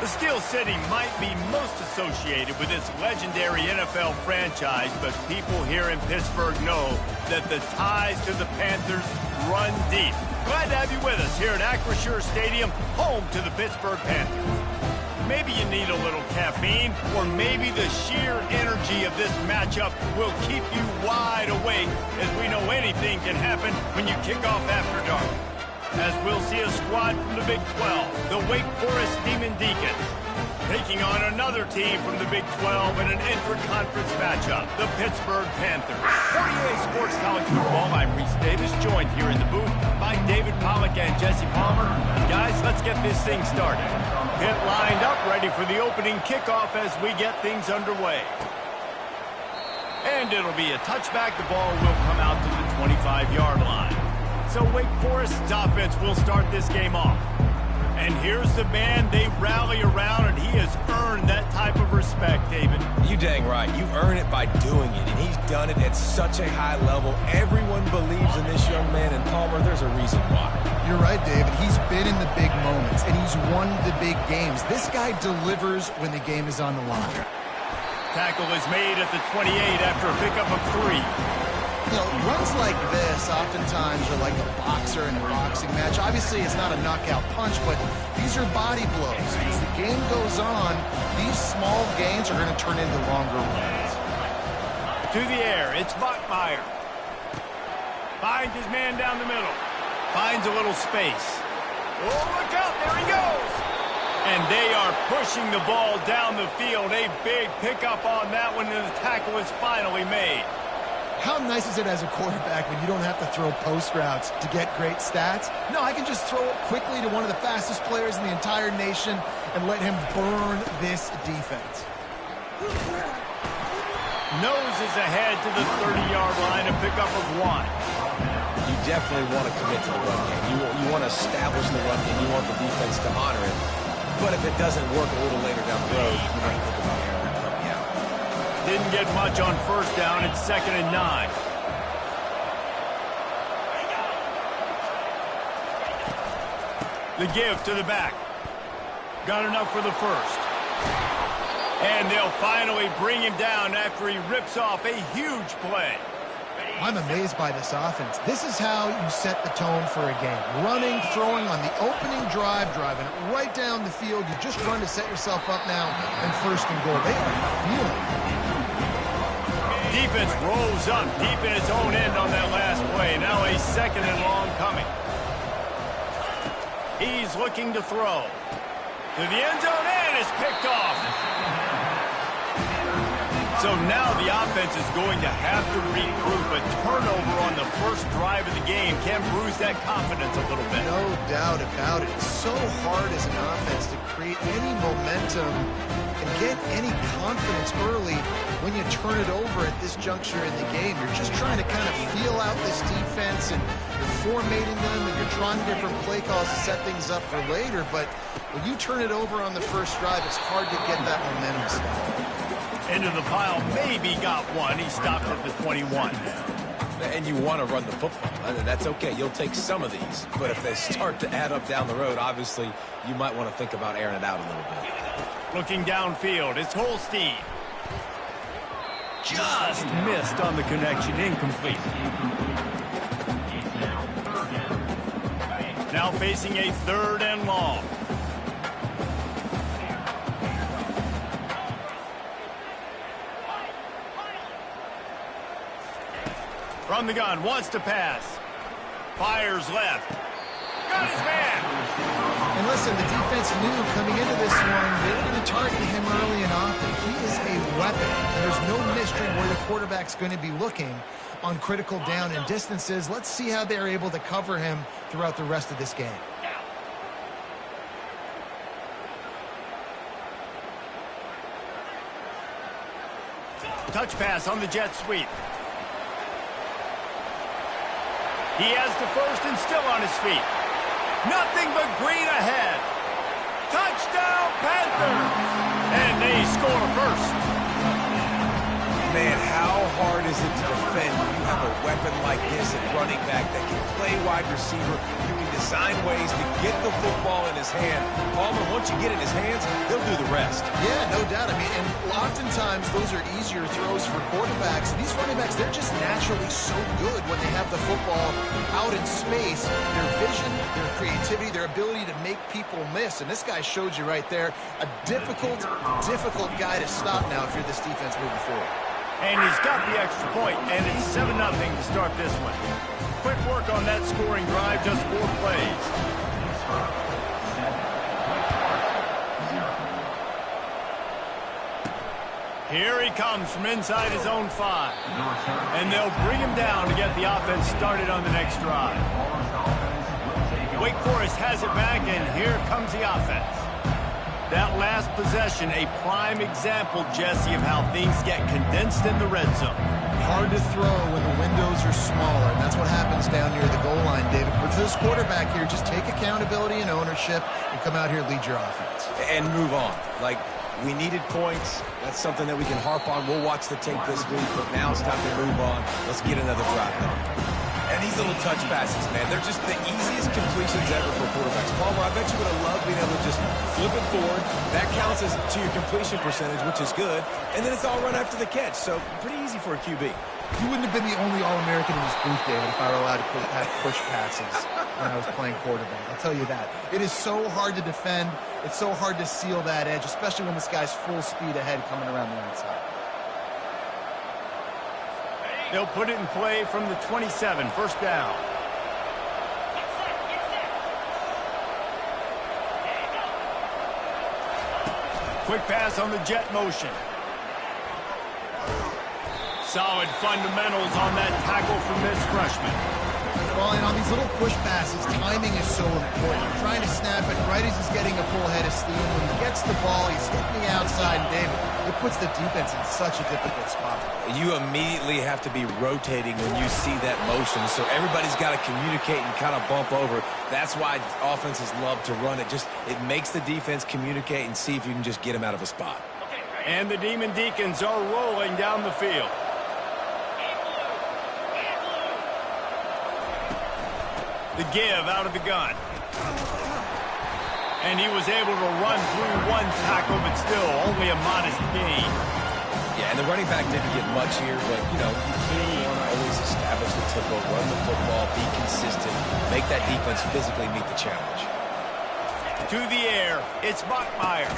The Steel City might be most associated with this legendary NFL franchise, but people here in Pittsburgh know that the ties to the Panthers run deep. Glad to have you with us here at Acrisure Stadium, home to the Pittsburgh Panthers. Maybe you need a little caffeine, or maybe the sheer energy of this matchup will keep you wide awake, as we know anything can happen when you kick off after dark. As we'll see a squad from the Big 12, the Wake Forest Demon Deacons, taking on another team from the Big 12 in an intra-conference matchup, the Pittsburgh Panthers. For EA Sports College Football, I'm Reese Davis, joined here in the booth by David Pollack and Jesse Palmer. And guys, let's get this thing started. Pit lined up, ready for the opening kickoff as we get things underway. And it'll be a touchback. The ball will come out to the 25-yard line. So Wake Forest's offense will start this game off. And here's the man they rally around, and he has earned that type of respect, David. You dang right. You earn it by doing it, and he's done it at such a high level. Everyone believes in this young man, and Palmer, there's a reason why. You're right, David. He's been in the big moments, and he's won the big games. This guy delivers when the game is on the line. Tackle is made at the 28 after a pickup of 3. You know, runs like this oftentimes are like a boxer in a boxing match. Obviously, it's not a knockout punch, but these are body blows. As the game goes on, these small gains are going to turn into longer ones. To the air, it's Bachmeyer. Finds his man down the middle. Finds a little space. Oh, look out, there he goes! And they are pushing the ball down the field. A big pickup on that one, and the tackle is finally made. How nice is it as a quarterback when you don't have to throw post routes to get great stats? No, I can just throw it quickly to one of the fastest players in the entire nation and let him burn this defense. Noses ahead to the 30-yard line, a pickup of 1. You definitely want to commit to the run game. You want to establish the run game. You want the defense to honor it. But if it doesn't work a little later down the road, you might think about Aaron and help you out. Didn't get much on first down. It's 2nd and 9. The give to the back. Got enough for the first. And they'll finally bring him down after he rips off a huge play. I'm amazed by this offense. This is how you set the tone for a game. Running, throwing on the opening drive, driving it right down the field. You just run to set yourself up now and 1st and goal. They are feeling it. Defense rolls up deep in its own end on that last play. Now a 2nd and long coming. He's looking to throw. To the end zone, and it's picked off. So now the offense is going to have to regroup. A turnover on the first drive of the game can bruise that confidence a little bit. No doubt about it. It's so hard as an offense to create any momentum and get any confidence early when you turn it over at this juncture in the game. You're just trying to kind of feel out this defense, and you're formatting them, and you're trying different play calls to set things up for later. But when you turn it over on the first drive, it's hard to get that momentum started. Into the pile, maybe got one. He stopped at the 21. And you want to run the football. That's okay. You'll take some of these. But if they start to add up down the road, obviously, you might want to think about airing it out a little bit. Looking downfield, it's Holstein. Just missed on the connection, incomplete. Now facing a 3rd and long. From the gun, wants to pass. Fires left. Got his man. And listen, the defense knew coming into this one, they were going to target him early and often. He is a weapon. There's no mystery where the quarterback's going to be looking on critical down and distances. Let's see how they're able to cover him throughout the rest of this game. Touch pass on the jet sweep. He has the first and still on his feet. Nothing but green ahead. Touchdown, Panthers! And they score first. Man, how hard is it to defend when you have a weapon like this at running back that can play wide receiver? You can design ways to get the football in his hand. Palmer, once you get it in his hands, he'll do the rest. Yeah, no doubt. I mean, and oftentimes those are easier throws for quarterbacks. These running backs, they're just naturally so good when they have the football out in space. Their vision, their creativity, their ability to make people miss. And this guy showed you right there, a difficult guy to stop now if you're this defense moving forward. And he's got the extra point, and it's 7-0 to start this one. Quick work on that scoring drive, just 4 plays. Here he comes from inside his own 5. And they'll bring him down to get the offense started on the next drive. Wake Forest has it back, and here comes the offense. That last possession, a prime example, Jesse, of how things get condensed in the red zone. Hard to throw when the windows are smaller, and that's what happens down near the goal line, David. But for this quarterback here, just take accountability and ownership and come out here and lead your offense. And move on. Like, we needed points. That's something that we can harp on. We'll watch the tape this week, but now it's time to move on. Let's get another drive going. And these little touch passes, man, they're just the easiest completions ever for quarterbacks. Palmer, I bet you would have loved being able to just flip it forward. That counts as to your completion percentage, which is good. And then it's all run after the catch, so pretty easy for a QB. You wouldn't have been the only All-American in this booth, David, if I were allowed to have push passes when I was playing quarterback. I'll tell you that. It is so hard to defend. It's so hard to seal that edge, especially when this guy's full speed ahead coming around the outside. They'll put it in play from the 27, first down. Quick pass on the jet motion. Solid fundamentals on that tackle from this freshman. Well, and on these little push passes, timing is so important. You're trying to snap it right as he's getting a full head of steam. When he gets the ball, he's hitting the outside, and David, it puts the defense in such a difficult spot. You immediately have to be rotating when you see that motion, so everybody's got to communicate and kind of bump over. That's why offenses love to run it. It makes the defense communicate and see if you can just get him out of a spot. And the Demon Deacons are rolling down the field. The give out of the gun. And he was able to run through one tackle, but still only a modest gain. Yeah, and the running back didn't get much here, but, you know, you clearly want to always establish the tempo, run the football, be consistent, make that defense physically meet the challenge. To the air, it's Bachmeier.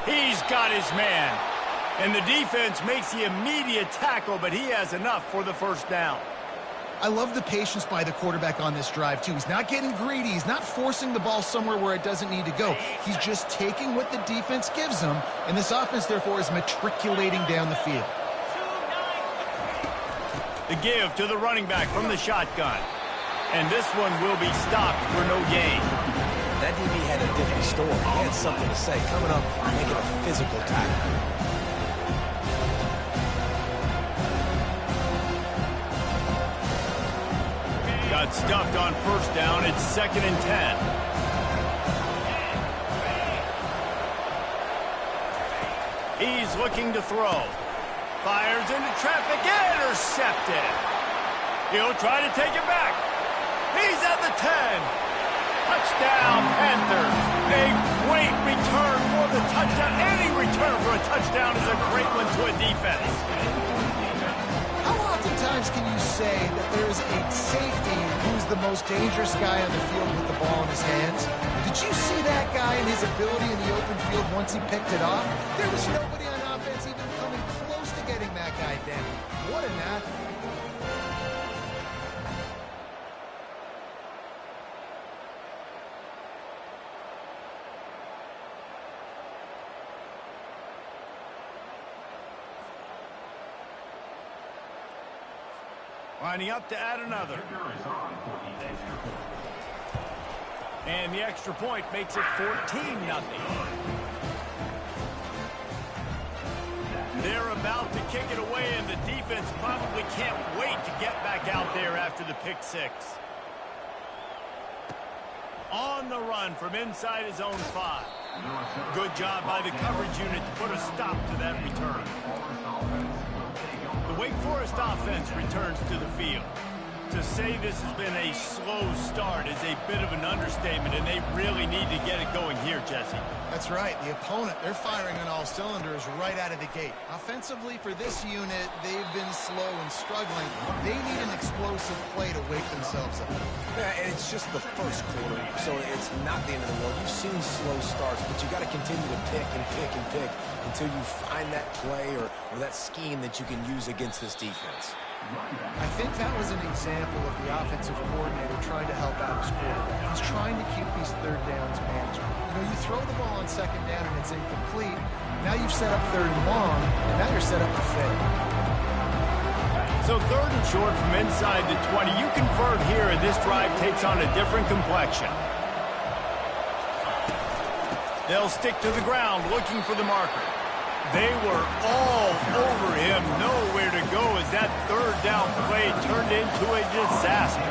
He's got his man. And the defense makes the immediate tackle, but he has enough for the first down. I love the patience by the quarterback on this drive, too. He's not getting greedy. He's not forcing the ball somewhere where it doesn't need to go. He's just taking what the defense gives him, and this offense, therefore, is matriculating down the field. The give to the running back from the shotgun. And this one will be stopped for no gain. That DB had a different story. He had something to say, coming up and making a physical tackle. Got stuffed on first down. It's 2nd and 10. He's looking to throw. Fires into traffic. Intercepted. He'll try to take it back. He's at the 10. Touchdown, Panthers. A great return for the touchdown. Any return for a touchdown is a great one to a defense. How oftentimes can you say that there's a safety who's the most dangerous guy on the field with the ball in his hands? Did you see that guy and his ability in the open field once he picked it off? There was nobody on offense even coming close to getting that guy down. What an athlete. Lining up to add another. And the extra point makes it 14-0. They're about to kick it away, and the defense probably can't wait to get back out there after the pick six. On the run from inside his own 5. Good job by the coverage unit to put a stop to that return. Wake Forest offense returns to the field. To say this has been a slow start is a bit of an understatement, and they really need to get it going here, Jesse. That's right. The opponent, they're firing on all cylinders right out of the gate. Offensively, for this unit, they've been slow and struggling. They need an explosive play to wake themselves up. Yeah, and it's just the first quarter, so it's not the end of the world. You've seen slow starts, but you got to continue to pick and pick and pick until you find that play or that scheme that you can use against this defense. I think that was an example of the offensive coordinator trying to help out his quarterback. He's trying to keep these third downs manageable. You know, you throw the ball on second down and it's incomplete. Now you've set up third and long, and now you're set up to fail. So third and short from inside the 20. You convert here, and this drive takes on a different complexion. They'll stick to the ground looking for the marker. They were all over him, nowhere to go as that third down play turned into a disaster.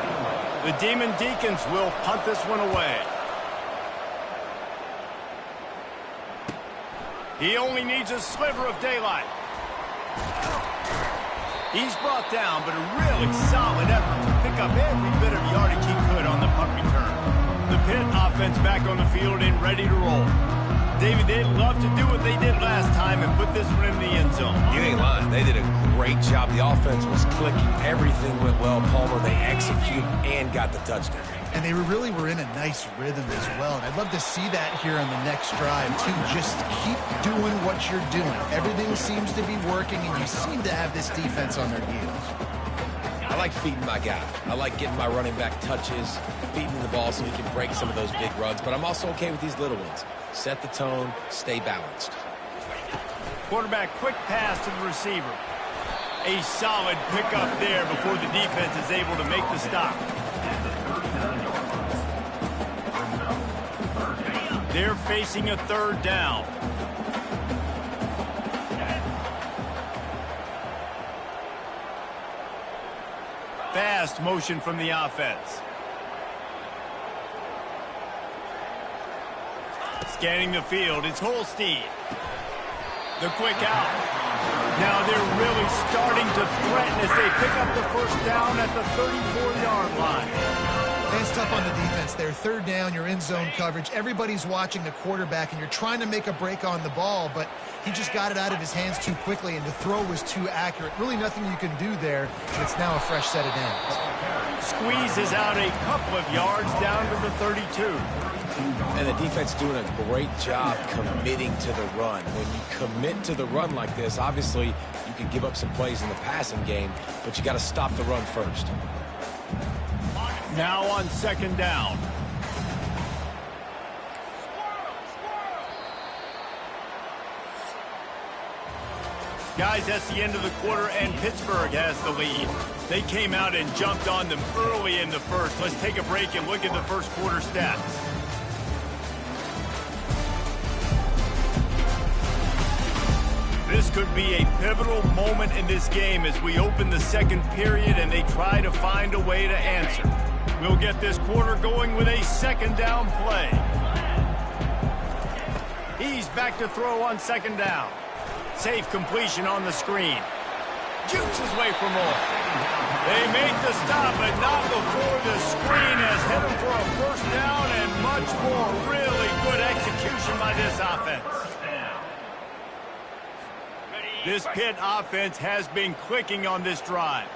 The Demon Deacons will punt this one away. He only needs a sliver of daylight. He's brought down, but a really solid effort to pick up every bit of yardage he could on the punt return. The Pitt offense back on the field and ready to roll. David, they'd love to do what they did last time and put this one in the end zone. You ain't lying. They did a great job. The offense was clicking. Everything went well. Palmer, they executed and got the touchdown. And they really were in a nice rhythm as well. And I'd love to see that here on the next drive, too. Just keep doing what you're doing. Everything seems to be working, and you seem to have this defense on their heels. I like feeding my guy. I like getting my running back touches, feeding the ball so he can break some of those big runs. But I'm also okay with these little ones. Set the tone, stay balanced. Quarterback, quick pass to the receiver. A solid pickup there before the defense is able to make the stop. They're facing a third down. Fast motion from the offense. Scanning the field, it's Holstein. The quick out. Now they're really starting to threaten as they pick up the first down at the 34-yard line. It's tough on the defense there. Third down, you're in zone coverage. Everybody's watching the quarterback, and you're trying to make a break on the ball, but he just got it out of his hands too quickly, and the throw was too accurate. Really nothing you can do there. It's now a fresh set of downs. Squeezes out a couple of yards down to the 32. And the defense doing a great job committing to the run. When you commit to the run like this, obviously you can give up some plays in the passing game, but you got to stop the run first. Now on second down. Guys, that's the end of the quarter, and Pittsburgh has the lead. They came out and jumped on them early in the first. Let's take a break and look at the first quarter stats. This could be a pivotal moment in this game as we open the second period and they try to find a way to answer. We'll get this quarter going with a second down play. He's back to throw on second down. Safe completion on the screen. Jukes his way for more. They make the stop, but not before the screen has hit him for a first down and much more. Really good execution by this offense. This Pitt offense has been clicking on this drive.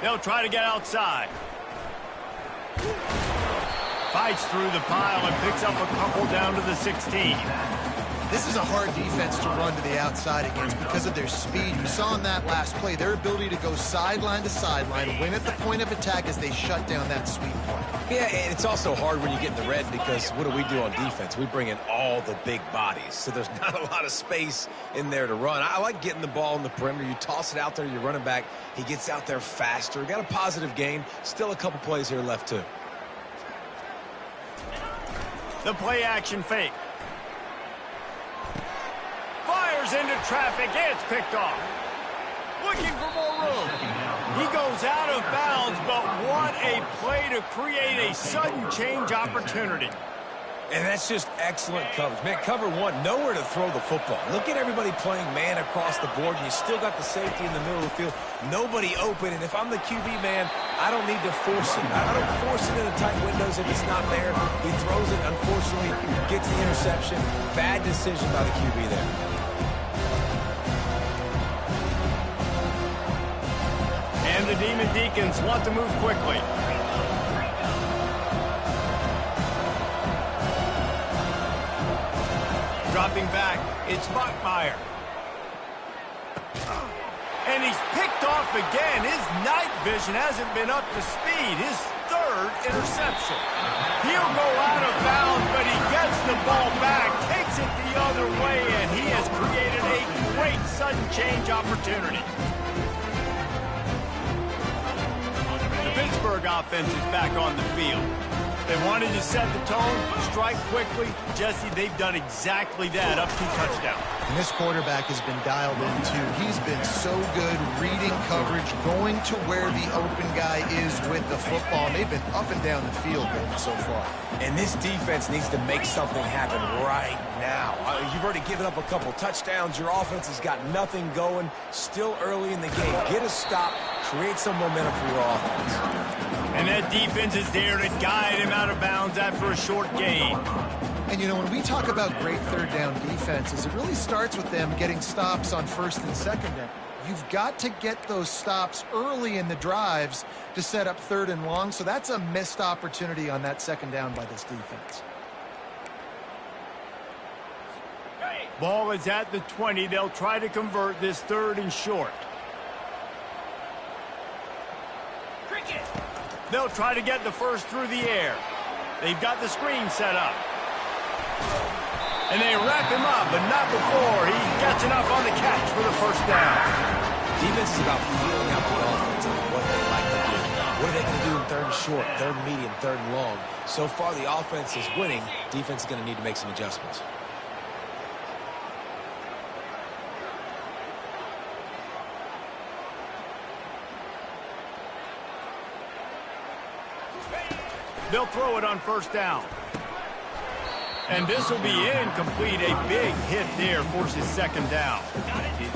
They'll try to get outside. Fights through the pile and picks up a couple down to the 16. This is a hard defense to run to the outside against because of their speed. You saw in that last play their ability to go sideline to sideline, win at the point of attack as they shut down that sweep play. Yeah, and it's also hard when you get in the red because what do we do on defense? We bring in all the big bodies, so there's not a lot of space in there to run. I like getting the ball in the perimeter. You toss it out there, you're running back. He gets out there faster. Got a positive game. Still a couple plays here left, too. The play action fake. Fires into traffic. It's picked off. Looking for more room. He goes out of bounds, but what a play to create a sudden change opportunity. And that's just excellent coverage. Man, cover one, nowhere to throw the football. Look at everybody playing man across the board, and you still got the safety in the middle of the field. Nobody open, and if I'm the QB, man, I don't need to force it. I don't force it into tight windows if it's not there. He throws it, unfortunately, gets the interception. Bad decision by the QB there. And the Demon Deacons want to move quickly. Dropping back, it's Bachmeier. And he's picked off again. His night vision hasn't been up to speed. His third interception. He'll go out of bounds, but he gets the ball back, takes it the other way, and he has created a great sudden change opportunity. The Pittsburgh offense is back on the field. They wanted to set the tone, strike quickly. Jesse, they've done exactly that, up 2 touchdowns. And this quarterback has been dialed in, too. He's been so good reading coverage, going to where the open guy is with the football. And they've been up and down the field so far. And this defense needs to make something happen right now. You've already given up a couple touchdowns. Your offense has got nothing going. Still early in the game. Get a stop. Create some momentum for your offense. And that defense is there to guide him out of bounds after a short gain. And, you know, when we talk about great third down defenses, it really starts with them getting stops on first and second down. You've got to get those stops early in the drives to set up third and long, so that's a missed opportunity on that second down by this defense. Ball is at the 20. They'll try to convert this third and short. They'll try to get the first through the air. They've got the screen set up. And they wrap him up, but not before he gets enough on the catch for the first down. Defense is about feeling out the offense and what they like to do. What are they going to do in third and short, third and medium, third and long? So far, the offense is winning. Defense is going to need to make some adjustments. They'll throw it on first down. And this will be incomplete. A big hit there forces second down.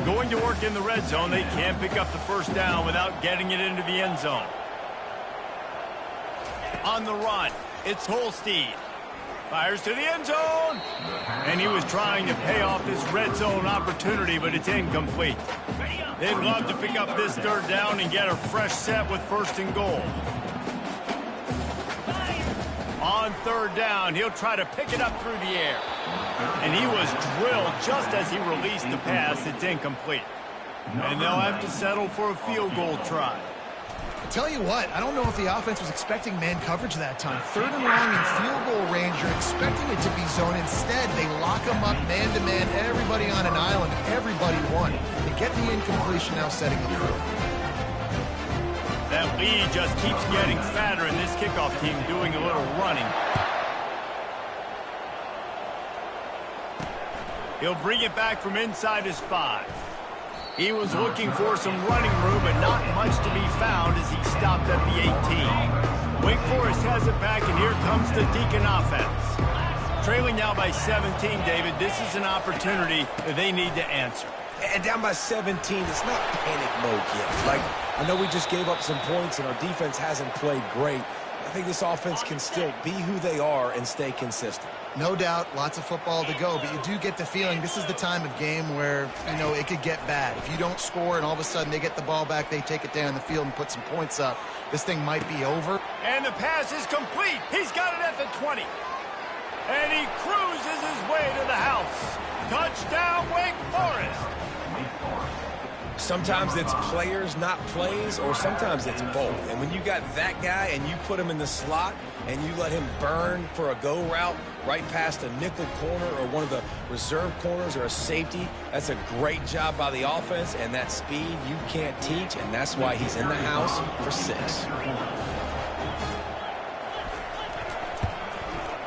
Going to work in the red zone. They can't pick up the first down without getting it into the end zone. On the run, it's Holstein. Fires to the end zone. And he was trying to pay off this red zone opportunity, but it's incomplete. They'd love to pick up this third down and get a fresh set with first and goal. On third down, he'll try to pick it up through the air. And he was drilled just as he released the pass. It's incomplete. And they'll have to settle for a field goal try. Tell you what, I don't know if the offense was expecting man coverage that time. Third and long in field goal range, you're expecting it to be zone. Instead, they lock them up man-to-man, everybody on an island, everybody won. They get the incompletion now setting the through. That lead just keeps getting fatter, and this kickoff team doing a little running. He'll bring it back from inside his 5. He was looking for some running room, but not much to be found as he stopped at the 18. Wake Forest has it back, and here comes the Deacon offense. Trailing now by 17, David. This is an opportunity that they need to answer. And down by 17, it's not panic mode yet. Like, I know we just gave up some points and our defense hasn't played great. I think this offense can still be who they are and stay consistent. No doubt, lots of football to go, but you do get the feeling this is the time of game where, you know, it could get bad. If you don't score and all of a sudden they get the ball back, they take it down the field and put some points up, this thing might be over. And the pass is complete. He's got it at the 20. And he cruises his way to the house. Touchdown, Wake Forest. Sometimes it's players, not plays, or sometimes it's both. And when you got that guy and you put him in the slot and you let him burn for a go route right past a nickel corner or one of the reserve corners or a safety, that's a great job by the offense, and that speed you can't teach, and that's why he's in the house for 6.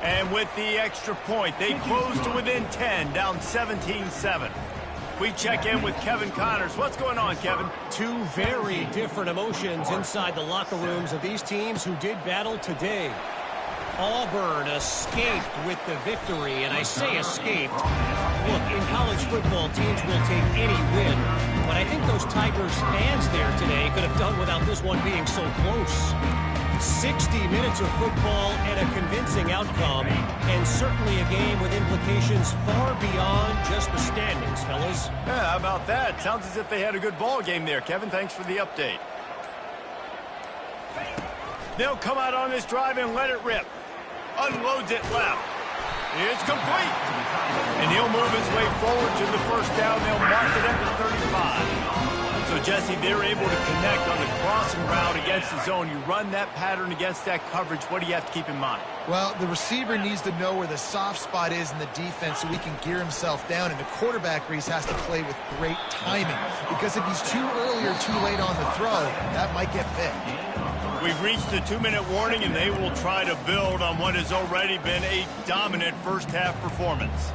And with the extra point, they close to within 10, down 17-7. We check in with Kevin Connors. What's going on, Kevin? Two very different emotions inside the locker rooms of these teams who did battle today. Auburn escaped with the victory, and I say escaped. Look, in college football, teams will take any win, but I think those Tigers fans there today could have done without this one being so close. 60 minutes of football and a convincing outcome, and certainly a game with implications far beyond just the standings, fellas. Yeah, how about that? Sounds as if they had a good ball game there, Kevin. Thanks for the update. They'll come out on this drive and let it rip. Unloads it left. It's complete. And he'll move his way forward to the first down. They'll mark it at the 35. So, Jesse, they're able to connect on the crossing route against the zone. You run that pattern against that coverage. What do you have to keep in mind? Well, the receiver needs to know where the soft spot is in the defense so he can gear himself down. And the quarterback, Reese, has to play with great timing. Because if he's too early or too late on the throw, that might get picked. We've reached the 2-minute warning, and they will try to build on what has already been a dominant first-half performance.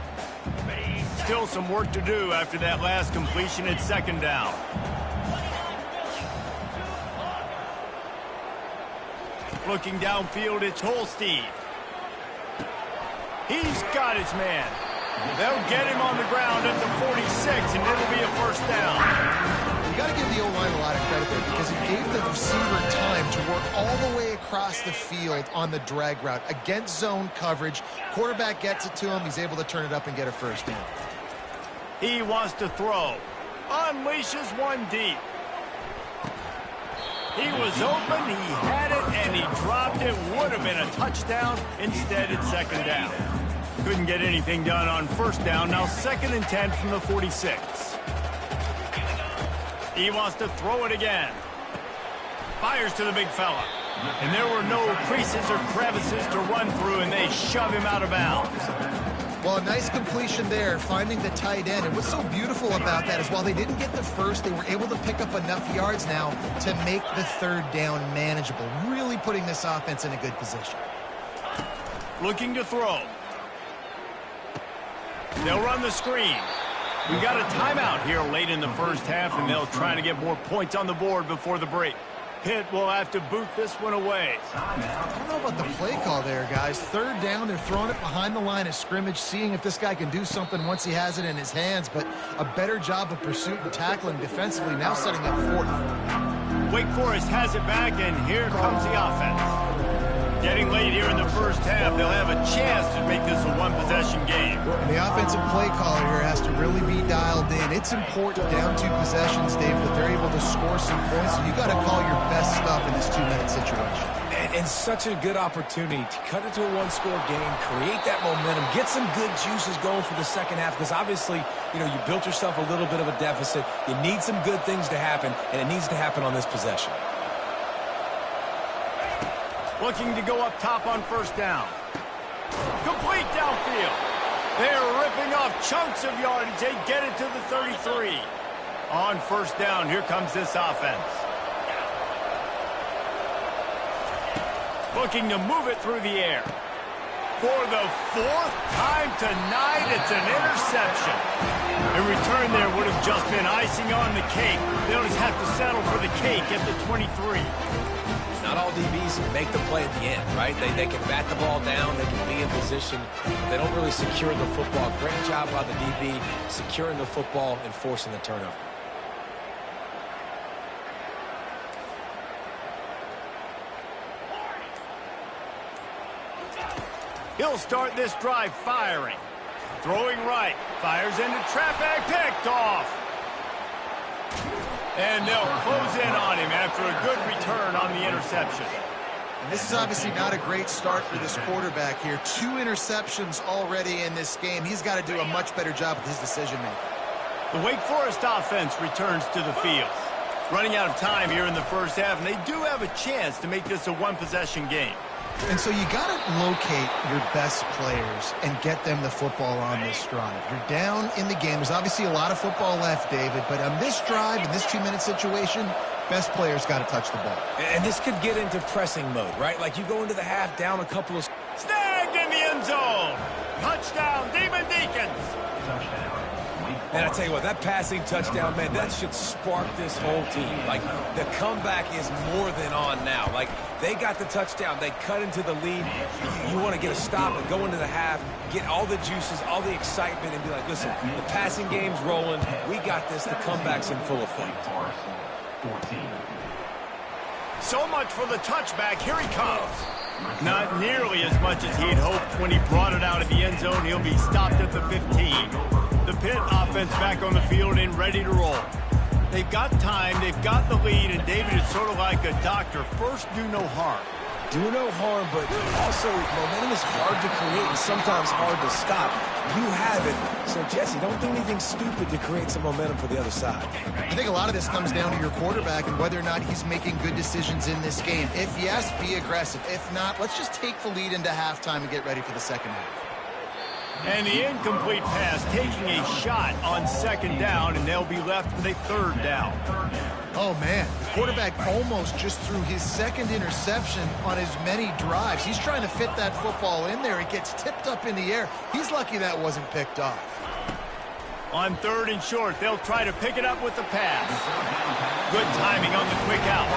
Still some work to do after that last completion at second down. Looking downfield, it's Holstein. He's got his man. They'll get him on the ground at the 46, and it'll be a first down. You got to give the O-line a lot of credit there because it gave the receiver time to work all the way across the field on the drag route. Against zone coverage, quarterback gets it to him. He's able to turn it up and get a first down. He wants to throw. Unleashes one deep. He was open, he had it, and he dropped it. Would have been a touchdown. Instead, it's second down. Couldn't get anything done on first down. Now 2nd and 10 from the 46. He wants to throw it again. Fires to the big fella. And there were no creases or crevices to run through, and they shove him out of bounds. Well, a nice completion there, finding the tight end. And what's so beautiful about that is while they didn't get the first, they were able to pick up enough yards now to make the third down manageable, really putting this offense in a good position. Looking to throw. They'll run the screen. We got a timeout here late in the first half, and they'll try to get more points on the board before the break. Pitt will have to boot this one away. I don't know about the play call there, guys. Third down, they're throwing it behind the line of scrimmage, seeing if this guy can do something once he has it in his hands, but a better job of pursuit and tackling defensively, now setting up fourth. Wake Forest has it back, and here comes the offense. Getting late here in the first half, they'll have a chance to make this a one-possession game. And the offensive play caller here has to really be dialed in. It's important down 2 possessions, Dave, that they're able to score some points. So you got to call your best stuff in this 2-minute situation. And such a good opportunity to cut into a one-score game, create that momentum, get some good juices going for the second half, because obviously, you know, you built yourself a little bit of a deficit. You need some good things to happen, and it needs to happen on this possession. Looking to go up top on first down. Complete downfield. They're ripping off chunks of yardage. They get it to the 33. On first down, here comes this offense. Looking to move it through the air. For the 4th time tonight, it's an interception. A return there would have just been icing on the cake. They'll just have to settle for the cake at the 23. Not all DBs make the play at the end, right? They can bat the ball down, they can be in position, but they don't really secure the football. Great job by the DB securing the football and forcing the turnover. He'll start this drive firing. Throwing right. Fires into traffic. Picked off. And they'll close in on him after a good return on the interception. And this is obviously not a great start for this quarterback here. 2 interceptions already in this game. He's got to do a much better job with his decision-making. The Wake Forest offense returns to the field. Running out of time here in the first half, and they do have a chance to make this a one-possession game. And so you got to locate your best players and get them the football on this drive. You're down in the game. There's obviously a lot of football left, David, but on this drive, in this 2-minute situation, best players got to touch the ball. And this could get into pressing mode, right? Like you go into the half down a couple of... Snagged in the end zone. Touchdown, Demon Deacons. Touchdown, Wake And I tell you what, that passing touchdown, man, that should spark this whole team. Like, the comeback is more than on now. Like, they got the touchdown. They cut into the lead. You want to get a stop and go into the half, get all the juices, all the excitement, and be like, listen, the passing game's rolling. We got this. The comeback's in full effect. So much for the touchback. Here he comes. Not nearly as much as he'd hoped when he brought it out of the end zone. He'll be stopped at the 15. The Pitt offense back on the field and ready to roll. They've got time, they've got the lead, and David is sort of like a doctor. First, do no harm. Do no harm, but also momentum is hard to create and sometimes hard to stop. You have it. So, Jesse, don't do anything stupid to create some momentum for the other side. I think a lot of this comes down to your quarterback and whether or not he's making good decisions in this game. If yes, be aggressive. If not, let's just take the lead into halftime and get ready for the second half. And the incomplete pass taking a shot on second down, and they'll be left with a third down. Oh, man. The quarterback almost just threw his second interception on as many drives. He's trying to fit that football in there. It gets tipped up in the air. He's lucky that wasn't picked off. On third and short, they'll try to pick it up with the pass. Good timing on the quick out.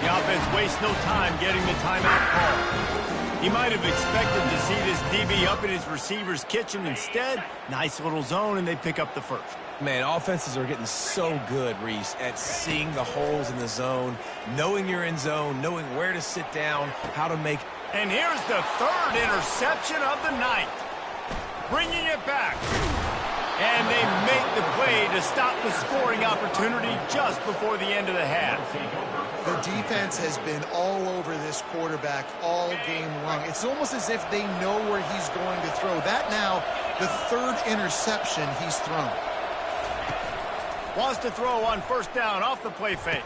The offense wastes no time getting the timeout call. He might have expected to see this DB up in his receiver's kitchen. Instead, nice little zone, and they pick up the first. Man, offenses are getting so good, Reese, at seeing the holes in the zone, knowing you're in zone, knowing where to sit down, how to make... And here's the third interception of the night. Bringing it back. And they make the play to stop the scoring opportunity just before the end of the half. The defense has been all over this quarterback all game long. It's almost as if they know where he's going to throw. That now, the third interception he's thrown. Wants to throw on first down off the play fake.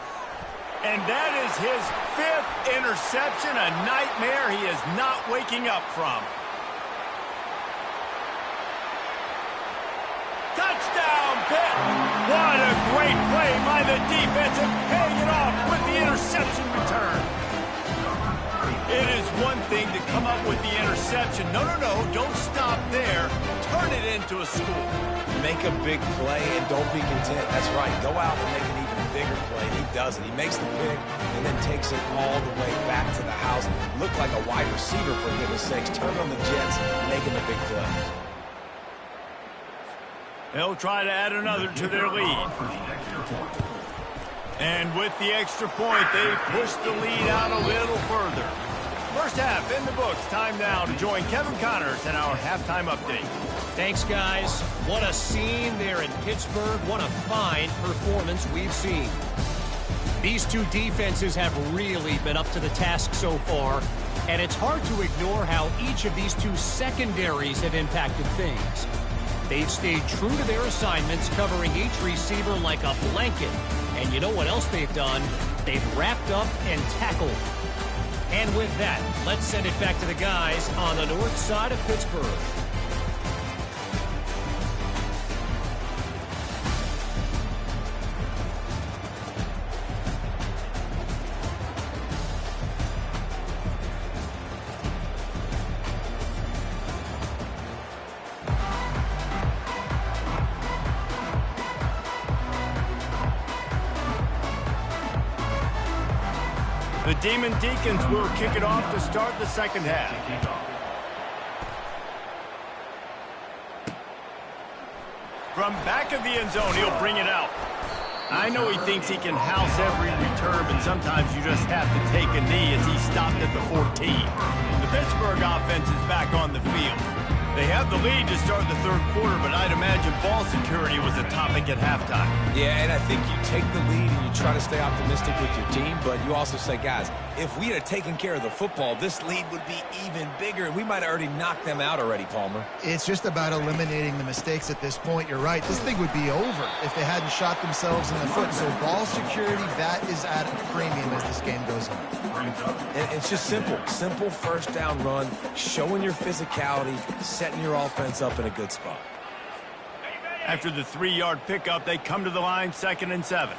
And that is his fifth interception, a nightmare he is not waking up from. Touchdown, Pitt! What a great play by the defense and paying it off with the interception return. It is one thing to come up with the interception. No, don't stop there. Turn it into a score. Make a big play and don't be content. That's right. Go out and make an even bigger play. He does it. He makes the pick and then takes it all the way back to the house. Look like a wide receiver, for goodness sakes. Turn on the Jets, making a big play. They'll try to add another to their lead. And with the extra point, they push the lead out a little further. First half in the books. Time now to join Kevin Connors in our halftime update. Thanks, guys. What a scene there in Pittsburgh. What a fine performance we've seen. These two defenses have really been up to the task so far, and it's hard to ignore how each of these two secondaries have impacted things. They've stayed true to their assignments, covering each receiver like a blanket. And you know what else they've done? They've wrapped up and tackled. And with that, let's send it back to the guys on the north side of Pittsburgh. The Demon Deacons will kick it off to start the second half. From back of the end zone, he'll bring it out. I know he thinks he can house every return, but sometimes you just have to take a knee as he stopped at the 14. The Pittsburgh offense is back on the field. They have the lead to start the third quarter, but I'd imagine ball security was a topic at halftime. Yeah, and I think you take the lead and you try to stay optimistic with your team, but you also say, guys, if we had taken care of the football, this lead would be even bigger, and we might have already knocked them out already, Palmer. It's just about eliminating the mistakes at this point. You're right. This thing would be over if they hadn't shot themselves in the foot. So ball security, that is at a premium as this game goes on. And it's just simple. Simple first down run, showing your physicality, setting your offense up in a good spot. After the 3-yard pickup, they come to the line, 2nd and 7.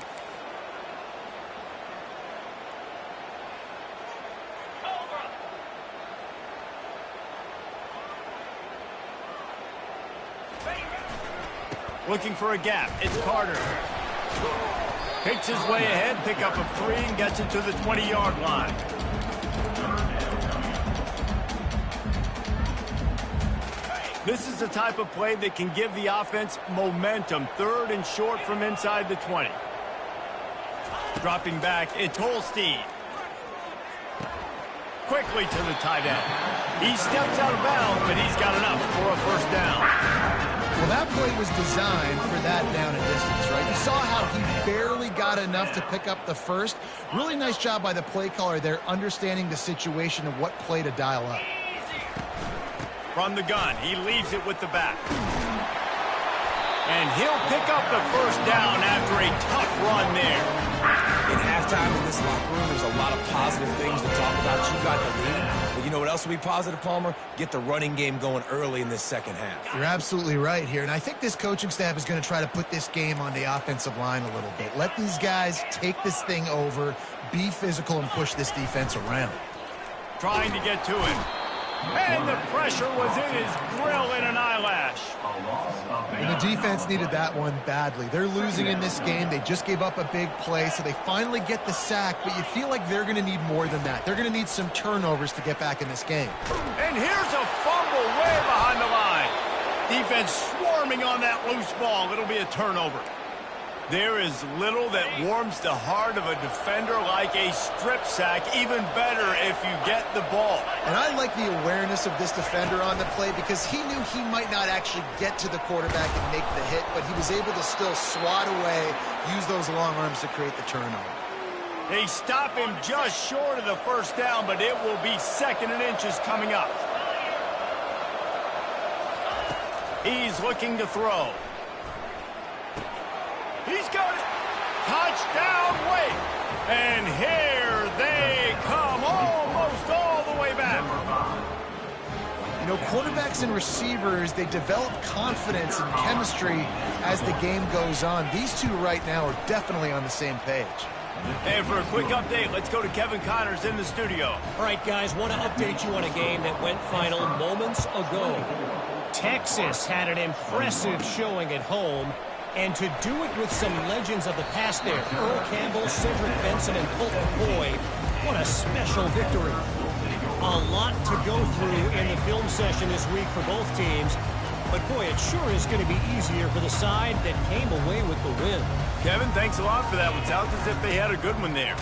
Looking for a gap. It's Carter. Picks his way ahead, pick up a 3, and gets it to the 20-yard line. This is the type of play that can give the offense momentum. 3rd and short from inside the 20. Dropping back, it's Holstein. Quickly to the tight end. He steps out of bounds, but he's got enough for a first down. Well, that play was designed for that down and distance, right? You saw how he barely got enough to pick up the first. Really nice job by the play caller there, understanding the situation of what play to dial up. From the gun, he leaves it with the back. And he'll pick up the first down after a tough run there. In halftime in this locker room, there's a lot of positive things to talk about. You got the lead. But you know what else will be positive, Palmer? Get the running game going early in this second half. You're absolutely right here. And I think this coaching staff is going to try to put this game on the offensive line a little bit. Let these guys take this thing over, be physical, and push this defense around. Trying to get to him. And the pressure was in his grill in an eyelash. And the defense needed that one badly. They're losing in this game. They just gave up a big play, so they finally get the sack, but you feel like they're going to need more than that. They're going to need some turnovers to get back in this game. And here's a fumble way behind the line. Defense swarming on that loose ball. It'll be a turnover. There is little that warms the heart of a defender like a strip sack. Even better if you get the ball. And I like the awareness of this defender on the play because he knew he might not actually get to the quarterback and make the hit, but he was able to still swat away, use those long arms to create the turnover. They stop him just short of the first down, but it will be 2nd and inches coming up. He's looking to throw. He's got it. Touchdown, wait. And here they come, almost all the way back. You know, quarterbacks and receivers, they develop confidence and chemistry as the game goes on. These two right now are definitely on the same page. And for a quick update, let's go to Kevin Connors in the studio. All right, guys, want to update you on a game that went final moments ago. Texas had an impressive showing at home. And to do it with some legends of the past there, Earl Campbell, Cedric Benson, and Colt McCoy, what a special victory. A lot to go through in the film session this week for both teams. But, boy, it sure is going to be easier for the side that came away with the win. Kevin, thanks a lot for that. It sounds as if they had a good one there.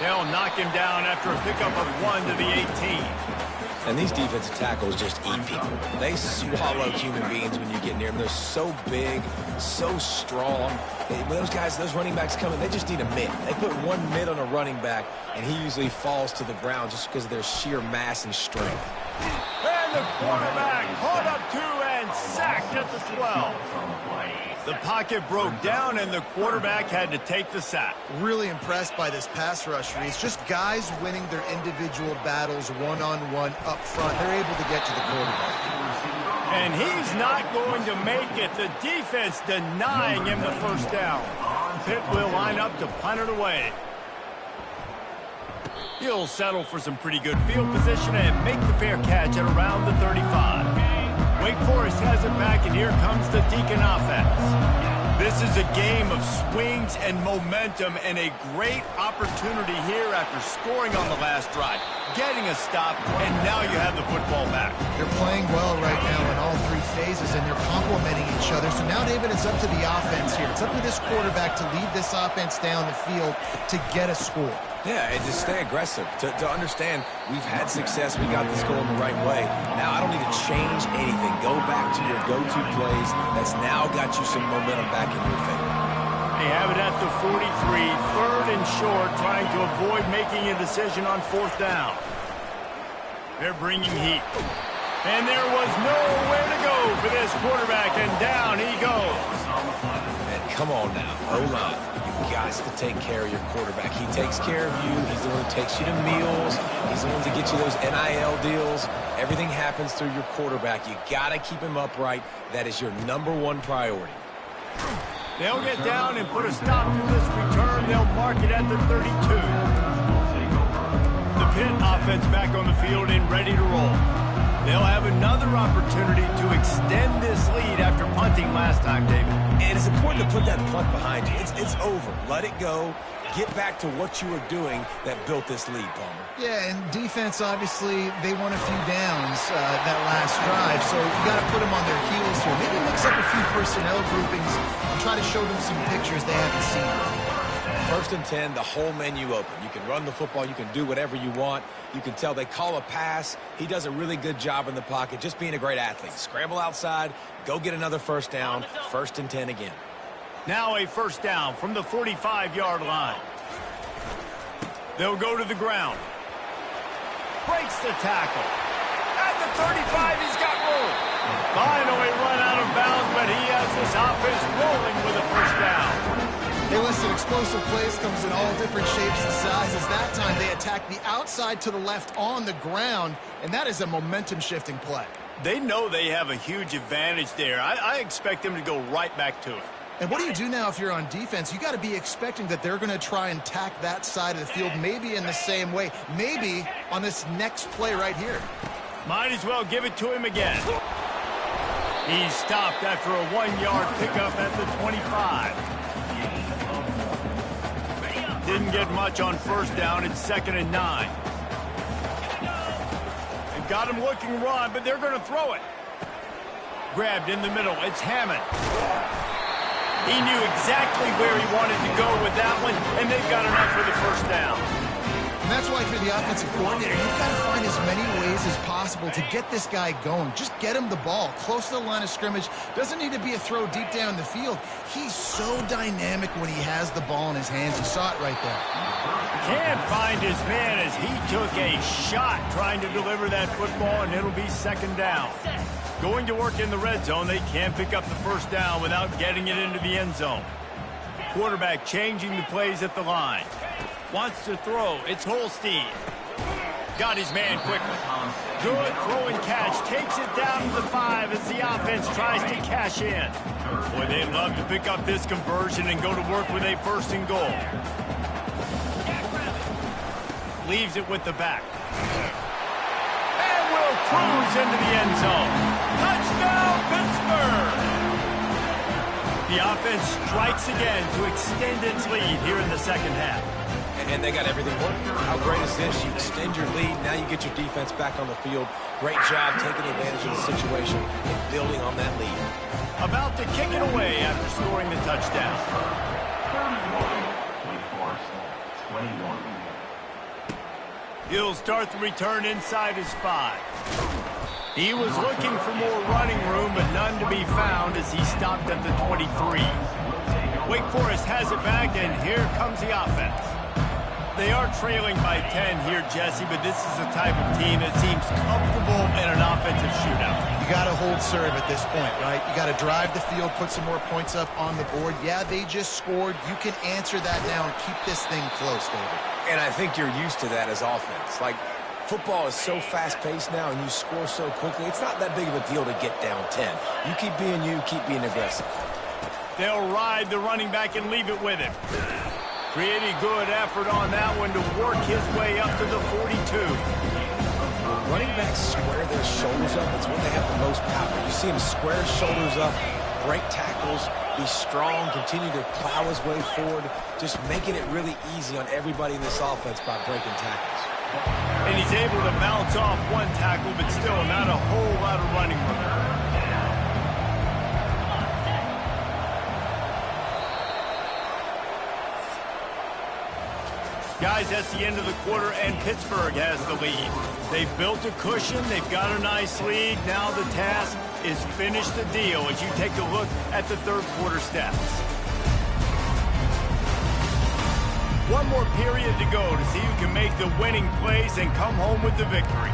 They'll knock him down after a pickup of 1 to the 18. And these defensive tackles just eat people. They swallow human beings when you get near them. They're so big, so strong. When those guys, those running backs come in, they just need a mid. They put one mid on a running back, and he usually falls to the ground just because of their sheer mass and strength. And the quarterback caught up 2 and sacked at the 12. The pocket broke down, and the quarterback had to take the sack. Really impressed by this pass rush, Reese. Just guys winning their individual battles one-on-one up front. They're able to get to the quarterback. And he's not going to make it. The defense denying him the first down. Pitt will line up to punt it away. He'll settle for some pretty good field position and make the fair catch at around the 35. Wake Forest has it back, and here comes the Deacon offense. This is a game of swings and momentum, and a great opportunity here after scoring on the last drive, getting a stop, and now you have the football back. They're playing well right now in all 3 phases, and they're complementing each other. So now, David, it's up to the offense here. It's up to this quarterback to lead this offense down the field to get a score. Yeah, and to stay aggressive, to understand we've had success, we got this going the right way. Now I don't need to change anything. Go back to your go-to plays. That's now got you some momentum back in your favor. They have it at the 43, 3rd and short, trying to avoid making a decision on 4th down. They're bringing heat. And there was nowhere to go for this quarterback, and down he goes. Man, come on now, O-line. You've got to take care of your quarterback. He takes care of you. He's the one who takes you to meals. He's the one to get you those NIL deals. Everything happens through your quarterback. You got to keep him upright. That is your #1 priority. They'll get down and put a stop to this return. They'll mark it at the 32. The Pitt offense back on the field and ready to roll. They'll have another opportunity to extend this lead after punting last time, David. And it's important to put that punt behind you. It's over. Let it go. Get back to what you were doing that built this lead, Palmer. Yeah, and defense, obviously, they won a few downs that last drive, so you got to put them on their heels here. Maybe mix up a few personnel groupings and try to show them some pictures they haven't seen. 1st and 10, the whole menu open. You can run the football. You can do whatever you want. You can tell they call a pass. He does a really good job in the pocket, just being a great athlete. Scramble outside, go get another first down, 1st and 10 again. Now a first down from the 45-yard line. They'll go to the ground. Breaks the tackle. At the 35, he's got room. Finally run out of bounds, but he has this offense rolling with a first down. Hey, listen, explosive plays comes in all different shapes and sizes. That time they attack the outside to the left on the ground, and that is a momentum-shifting play. They know they have a huge advantage there. I expect them to go right back to it. And what do you do now if you're on defense? You got to be expecting that they're going to try and attack that side of the field, maybe in the same way, maybe on this next play right here. Might as well give it to him again. He's stopped after a 1-yard pickup at the 25. Didn't get much on first down. It's 2nd and 9. They've got him looking run, but they're going to throw it. Grabbed in the middle. It's Hammond. He knew exactly where he wanted to go with that one, and they've got enough for the first down. And that's why for the offensive coordinator, you've got to find as many ways as possible to get this guy going. Just get him the ball close to the line of scrimmage. Doesn't need to be a throw deep down the field. He's so dynamic when he has the ball in his hands. You saw it right there. Can't find his man as he took a shot trying to deliver that football, and it'll be 2nd down. Going to work in the red zone, they can't pick up the first down without getting it into the end zone. Quarterback changing the plays at the line. Wants to throw. It's Holstein. Got his man quickly. Good throw and catch. Takes it down to the 5 as the offense tries to cash in. Boy, they'd love to pick up this conversion and go to work with a 1st and goal. Leaves it with the back. And will cruise into the end zone. Touchdown, Pittsburgh! The offense strikes again to extend its lead here in the 2nd half. And they got everything working. How great is this? You extend your lead. Now you get your defense back on the field. Great job taking advantage of the situation and building on that lead. About to kick it away after scoring the touchdown. 21. He'll start the return inside his 5. He was looking for more running room, but none to be found as he stopped at the 23. Wake Forest has it back, and here comes the offense. They are trailing by 10 here, Jesse, but this is the type of team that seems comfortable in an offensive shootout. You got to hold serve at this point, right? You got to drive the field, put some more points up on the board. Yeah, they just scored. You can answer that now and keep this thing close, David. And I think you're used to that as offense. Like, football is so fast-paced now, and you score so quickly, it's not that big of a deal to get down 10. You keep being aggressive. They'll ride the running back and leave it with him. Pretty good effort on that one to work his way up to the 42. When running backs square their shoulders up, it's when they have the most power. You see him square his shoulders up, break tackles, be strong, continue to plow his way forward, just making it really easy on everybody in this offense by breaking tackles. And he's able to bounce off one tackle, but still not a whole lot of running room. Guys, that's the end of the quarter, and Pittsburgh has the lead. They've built a cushion. They've got a nice lead. Now the task is finish the deal as you take a look at the 3rd quarter stats. One more period to go to see who can make the winning plays and come home with the victory.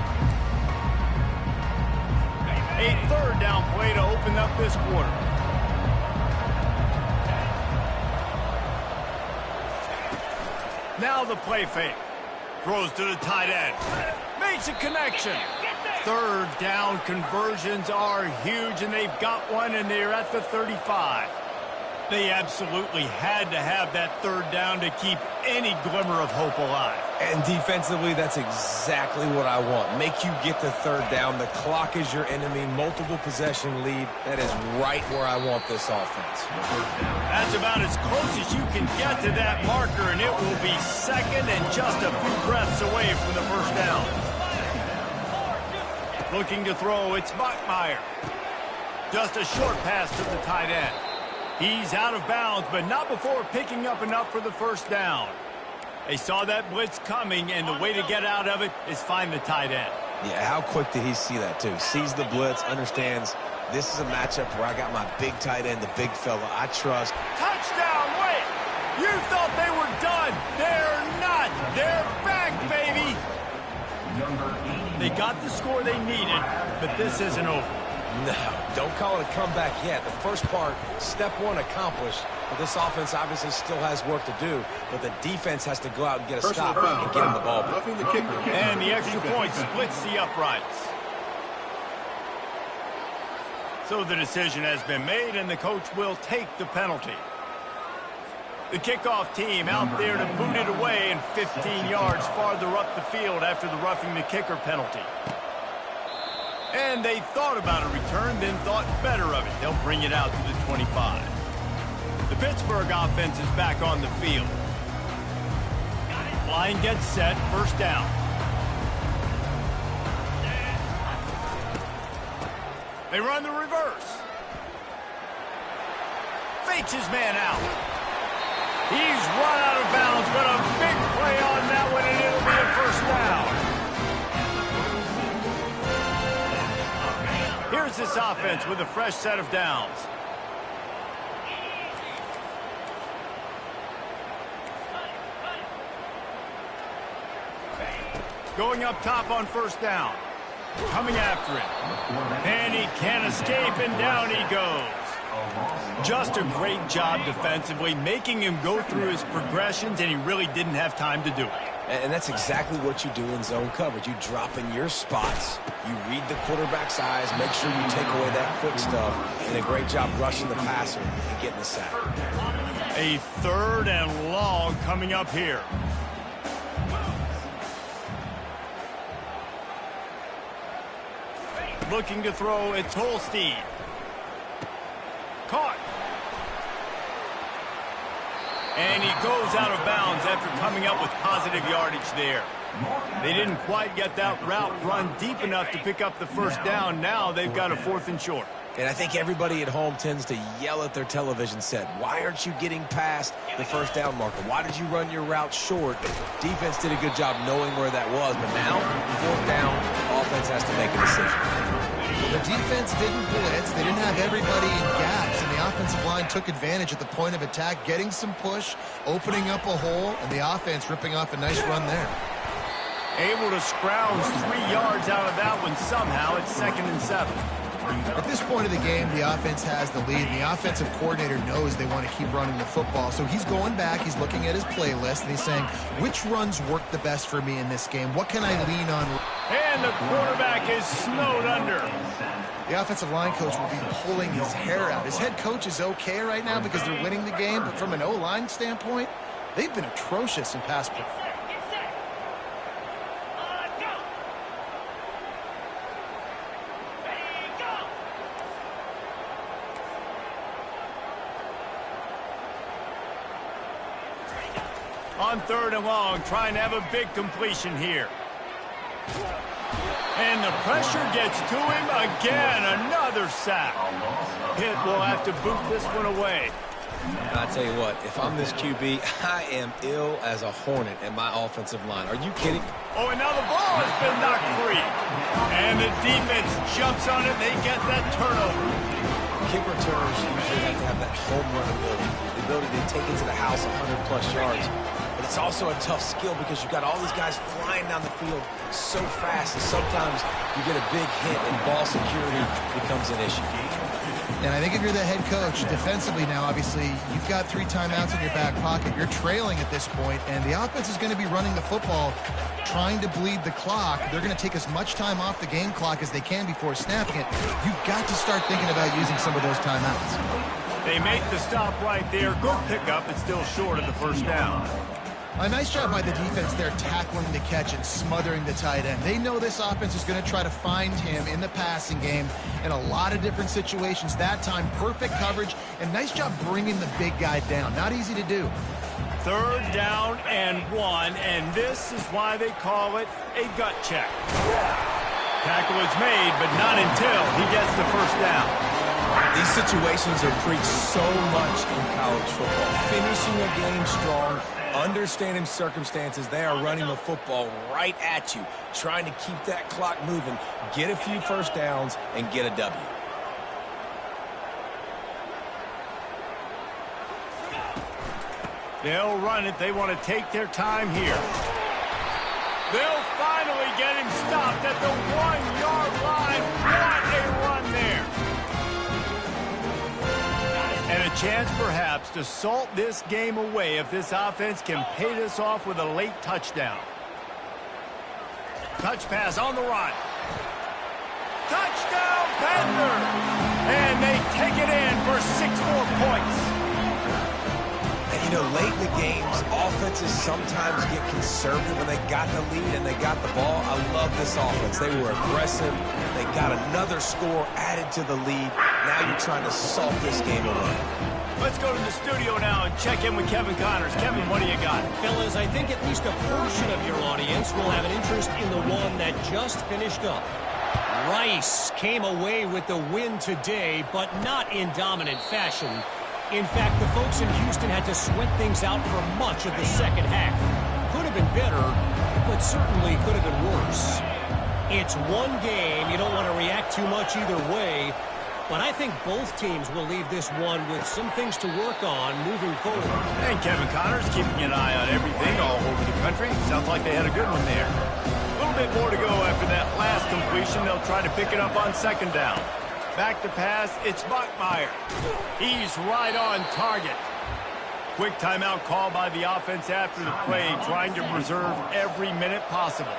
A 3rd down play to open up this quarter. Now the play fake. Throws to the tight end. Makes a connection. 3rd down conversions are huge, and they've got one, and they're at the 35. They absolutely had to have that third down to keep any glimmer of hope alive. And defensively, that's exactly what I want. Make you get the third down. The clock is your enemy. Multiple possession lead. That is right where I want this offense. That's about as close as you can get to that marker, and it will be second and just a few breaths away from the first down. Looking to throw, it's Bachmeier. Just a short pass to the tight end. He's out of bounds, but not before picking up enough for the first down. They saw that blitz coming, and the way to get out of it is find the tight end. Yeah, how quick did he see that, too? Sees the blitz, understands this is a matchup where I got my big tight end, the big fella I trust. Touchdown, wait! You thought they were done. They're not. They're back, baby. They got the score they needed, but this isn't over. No, don't call it a comeback yet. The first part, step one accomplished. But this offense obviously still has work to do. But the defense has to go out and get a stop and get him the ball back. And the extra point splits the uprights. So the decision has been made, and the coach will take the penalty. The kickoff team out there to boot it away and 15 yards farther up the field after the roughing the kicker penalty. And they thought about a return, then thought better of it. They'll bring it out to the 25. The Pittsburgh offense is back on the field. Line gets set, first down. They run the reverse. Fakes his man out. He's run out of bounds, but a big play on that one, and it'll be a first down. Here's this offense with a fresh set of downs. Going up top on first down. Coming after him. And he can't escape, and down he goes. Just a great job defensively, making him go through his progressions, and he really didn't have time to do it. And that's exactly what you do in zone coverage. You drop in your spots. You read the quarterback's eyes. Make sure you take away that quick stuff. And a great job rushing the passer and getting the sack. A third and long coming up here. Looking to throw, it's Holstein. Caught. And he goes out of bounds after coming up with positive yardage there. They didn't quite get that route run deep enough to pick up the first down. Now they've got a fourth and short. And I think everybody at home tends to yell at their television set. Why aren't you getting past the first down marker? Why did you run your route short? Defense did a good job knowing where that was. But now, fourth down, offense has to make a decision. The defense didn't blitz. They didn't have everybody in gaps, and the offensive line took advantage at the point of attack, getting some push, opening up a hole, and the offense ripping off a nice run there. Able to scrounge 3 yards out of that one somehow. It's 2nd and 7. At this point of the game, the offense has the lead, and the offensive coordinator knows they want to keep running the football. So he's going back, he's looking at his playlist, and he's saying, which runs work the best for me in this game? What can I lean on? And the quarterback is snowed under. The offensive line coach will be pulling his hair out. His head coach is okay right now because they're winning the game, but from an O-line standpoint, they've been atrocious in pass play. On 3rd and long, trying to have a big completion here. And the pressure gets to him again. Another sack. Pitt will have to boot this one away. I'll tell you what, if I'm this QB, I am ill as a hornet at my offensive line. Are you kidding? Oh, and now the ball has been knocked free. And the defense jumps on it. They get that turnover. Kick returners usually have to have that home run ability, the ability to take it to the house 100-plus yards. But it's also a tough skill because you've got all these guys flying down the field so fast, and sometimes you get a big hit and ball security becomes an issue. And I think if you're the head coach, defensively now, obviously, you've got 3 timeouts in your back pocket. You're trailing at this point, and the offense is going to be running the football, trying to bleed the clock. They're going to take as much time off the game clock as they can before snapping it. You've got to start thinking about using some of those timeouts. They make the stop right there. Good pickup. It's still short of the first down. A nice job by the defense there tackling the catch and smothering the tight end. They know this offense is going to try to find him in the passing game in a lot of different situations. That time, perfect coverage, and nice job bringing the big guy down. Not easy to do. 3rd down and 1, and this is why they call it a gut check. Tackle is made, but not until he gets the first down. These situations are preached so much in college football. Finishing a game strong, understanding circumstances. They are running the football right at you, trying to keep that clock moving, get a few first downs, and get a W. They'll run it. They want to take their time here. They'll finally get him stopped at the 1-yard line. What a run there. And a chance perhaps to salt this game away if this offense can pay this off with a late touchdown. Touch pass on the run. Touchdown Panthers! And they take it in for 6 more points. You know, late in the games, offenses sometimes get conservative when they got the lead and they got the ball. I love this offense. They were aggressive. They got another score added to the lead. Now you're trying to salt this game away. Let's go to the studio now and check in with Kevin Connors. Kevin, what do you got? Fellas, I think at least a portion of your audience will have an interest in the one that just finished up. Rice came away with the win today, but not in dominant fashion. In fact, the folks in Houston had to sweat things out for much of the second half. Could have been better, but certainly could have been worse. It's one game. You don't want to react too much either way, but I think both teams will leave this one with some things to work on moving forward. And Kevin Connors keeping an eye on everything all over the country. Sounds like they had a good one there. A little bit more to go after that last completion. They'll try to pick it up on 2nd down. Back to pass, it's Buckmeyer. He's right on target. Quick timeout call by the offense after the play, trying to preserve every minute possible.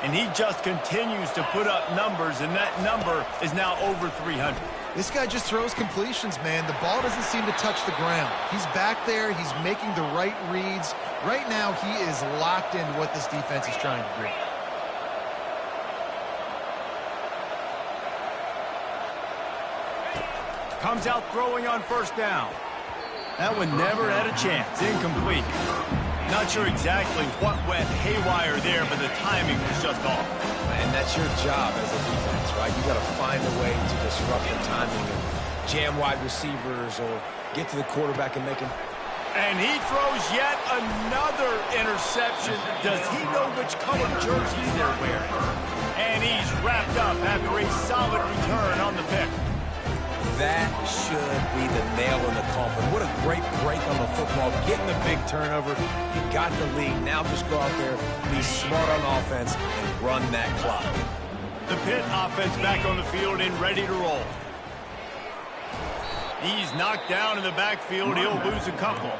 And he just continues to put up numbers, and that number is now over 300. This guy just throws completions, man. The ball doesn't seem to touch the ground. He's back there. He's making the right reads. Right now, he is locked into what this defense is trying to do. Comes out throwing on 1st down. That one never had a chance. Incomplete. Not sure exactly what went haywire there, but the timing was just off. And that's your job as a defense, right? You got to find a way to disrupt the timing and jam wide receivers or get to the quarterback and make him. And he throws yet another interception. Does he know which color jerseys they're wearing? And he's wrapped up after a solid return on the pick. That should be the nail in the coffin. What a great break on the football. Getting the big turnover. You got the lead. Now just go out there, be smart on offense, and run that clock. The Pitt offense back on the field and ready to roll. He's knocked down in the backfield. He'll lose a couple.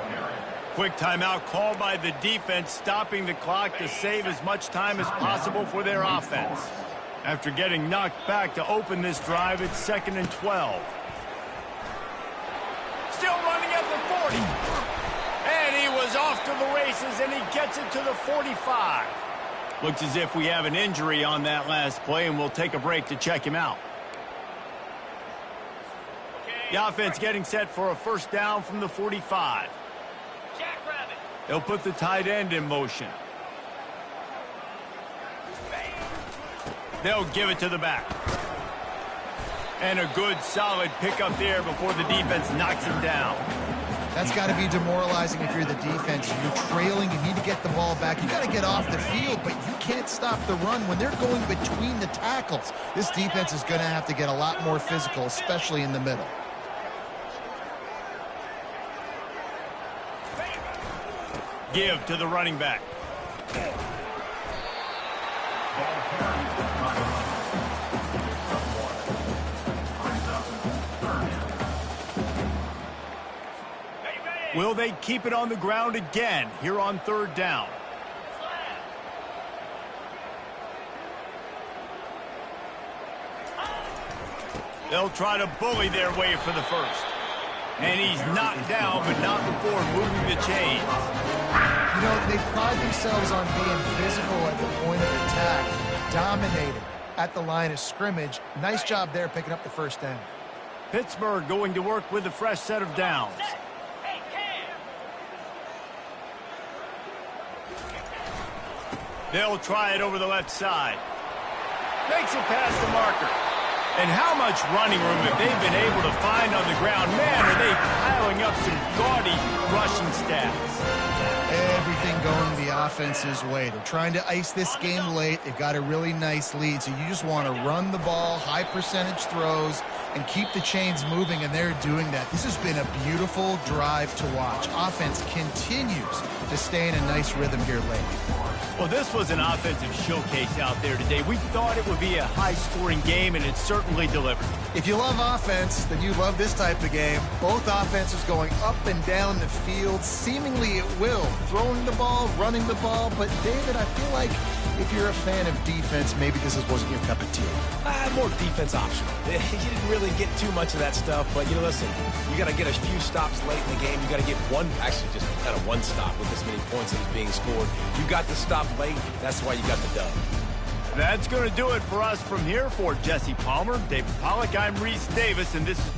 Quick timeout called by the defense, stopping the clock to save as much time as possible for their offense. After getting knocked back to open this drive, it's 2nd and 12. Still running at the 40. And he was off to the races, and he gets it to the 45. Looks as if we have an injury on that last play, and we'll take a break to check him out. The offense getting set for a 1st down from the 45. They'll put the tight end in motion. They'll give it to the back. And a good, solid pickup there before the defense knocks him down. That's got to be demoralizing if you're the defense. You're trailing. You need to get the ball back. You got to get off the field, but you can't stop the run when they're going between the tackles. This defense is going to have to get a lot more physical, especially in the middle. Give to the running back. Will they keep it on the ground again here on 3rd down? They'll try to bully their way for the 1st. And he's knocked down, but not before moving the chains. You know, they pride themselves on being physical at the point of attack, dominating at the line of scrimmage. Nice job there picking up the first down. Pittsburgh going to work with a fresh set of downs. They'll try it over the left side. Makes it past the marker. And how much running room have they been able to find on the ground? Man, are they piling up some gaudy rushing stats. Everything going the offense's way. They're trying to ice this game late. They've got a really nice lead, so you just want to run the ball, high percentage throws, and keep the chains moving, and they're doing that. This has been a beautiful drive to watch. Offense continues to stay in a nice rhythm here late. Well, this was an offensive showcase out there today. We thought it would be a high-scoring game, and it certainly delivered. If you love offense, then you love this type of game. Both offenses going up and down the field, seemingly at will. Throwing the ball, running the ball. But, David, I feel like if you're a fan of defense, maybe this wasn't your cup of tea. More defense optional. You didn't really get too much of that stuff, but, you know, listen, you got to get a few stops late in the game. You got to get one, actually just kind of one stop with this many points that was being scored. You got to stop late. That's why you got the dub. That's going to do it for us from here. For Jesse Palmer, David Pollack, I'm Reese Davis, and this is